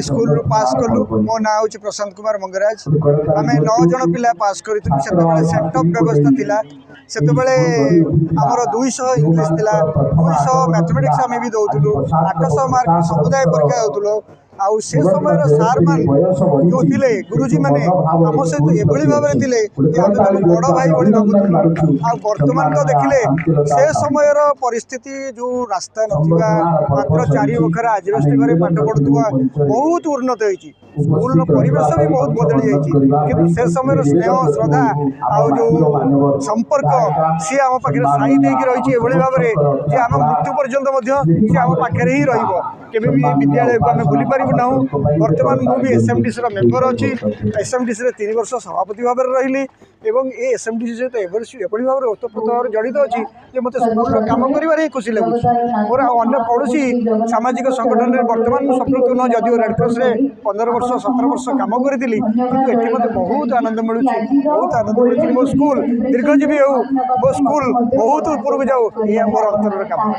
School पास कलु मो ना हूँ प्रशांत कुमार मंगराज आम 9 जन पिला पास करूँ सेटअप व्यवस्था थिला से आमर 200 इंग्लीश थिला 200 मैथमेटिक्स आम भी दौलु 800 मार्क समुदाय परीक्षा दौलु आउ से समय सार मान जो थे गुरुजी मैंने आम सहित एभली भाव में थे बड़ भाई भाई भावुलु आर्तमान तो देखिले से समय परिस्थिति जो रास्ता ना मात्र 4 बखरा आजबेस्ट घरे पाठ पढ़ुवा बहुत उन्नत होती स्कूल परिवेश भी बहुत बदली जाइए से समय स्नेह श्रद्धा आउ जो संपर्क सी आम पाखे साई देकी रही भाव में आम मृत्यु पर्यंत सी आम पाखे ही रही विद्यालय को आम भूली पारू ना बर्तमान मुझे एसएमडीसी मेम्बर अच्छी एसएमडीसी 3 वर्ष सभापति भाव में रही एवं ये एसएमडीसी सहित एभली भाव में ओतप्रोत भाव जड़ित अच्छी मत स्कूल कम कर खुशी लगुच मोर अन्य पड़ोशी सामाजिक संगठन में बर्तमान सफल जदिव रेडक्रस 15 वर्ष 17 वर्ष कम करी कि मत बहुत आनंद मिलूँ बहुत आनंद मिलूँ मो स्कूल दीर्घजीवी हो मो स्कूल बहुत ऊपर को जाऊ ये मोर अंतर काम।